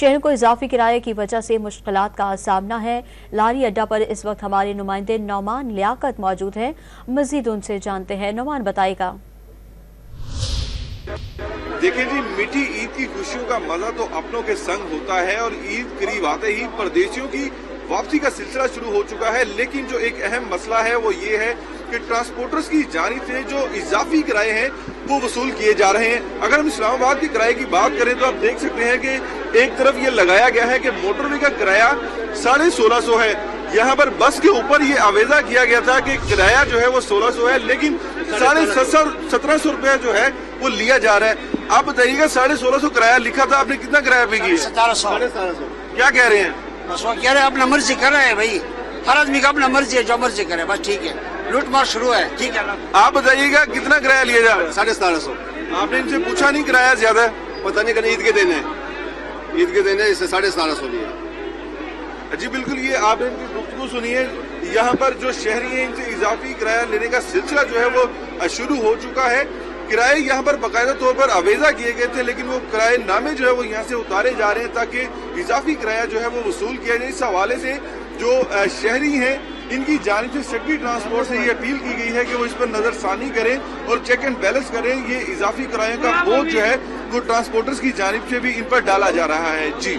शहरों को इजाफी किराए की वजह से मुश्किलात का सामना है। लारी अड्डा पर इस वक्त हमारे नुमाइंदे नौमान लियाकत मौजूद हैं, मजीद उनसे जानते हैं। नौमान बताएगा। देखिए जी, मीठी ईद की खुशियों का मजा तो अपनों के संग होता है और ईद करीब आते ही परदेशियों की वापसी का सिलसिला शुरू हो चुका है। लेकिन जो एक अहम मसला है वो ये है कि ट्रांसपोर्टर्स की जानिब से जो इजाफी किराए हैं वो वसूल किए जा रहे हैं। अगर हम इस्लामाबाद के किराए की बात करें तो आप देख सकते हैं कि एक तरफ ये लगाया गया है कि मोटरवे का किराया 1650 है। यहाँ पर बस के ऊपर ये आवेजा किया गया था कि किराया जो है वो 1600 है, लेकिन 1750 रुपया जो है वो लिया जा रहा है। आप बताइएगा, 1650 किराया लिखा था, आपने कितना किराया पे किया? 1750। क्या कह रहे हैं? बस वो कह रहे हैं अपना मर्जी कर रहे हैं भाई, हर आदमी का अपना मर्जी है, जो मर्जी करे बस ठीक है। लूट मार शुरू है, ठीक है। आप बताइएगा कितना किराया लिया जा रहा है? 1750। आपने इनसे पूछा नहीं किराया ज्यादा? पता नहीं कहीं ईद के दिन है, ईद के दिन है, इससे 1750 लिया। जी बिल्कुल, ये आपने इनकी गुफ्तगू सुनी है। यहाँ पर जो शहरी हैं इनसे इजाफी किराया लेने का सिलसिला जो है वो शुरू हो चुका है। किराए यहाँ पर बाकायदा तौर पर आवेजा किए गए थे, लेकिन वो किराए नामे जो है वो यहाँ से उतारे जा रहे हैं ताकि इजाफी किराया जो है वो वसूल किया जाए। इस हवाले से जो शहरी हैं इनकी जानिब से सेक्रेटरी ट्रांसपोर्ट से ये अपील की गई है कि वो इस पर नजरसानी करें और चेक एंड बैलेंस करें। ये इजाफी किराए का बोझ जो है वो ट्रांसपोर्टर्स की जानिब से भी इन पर डाला जा रहा है। जी।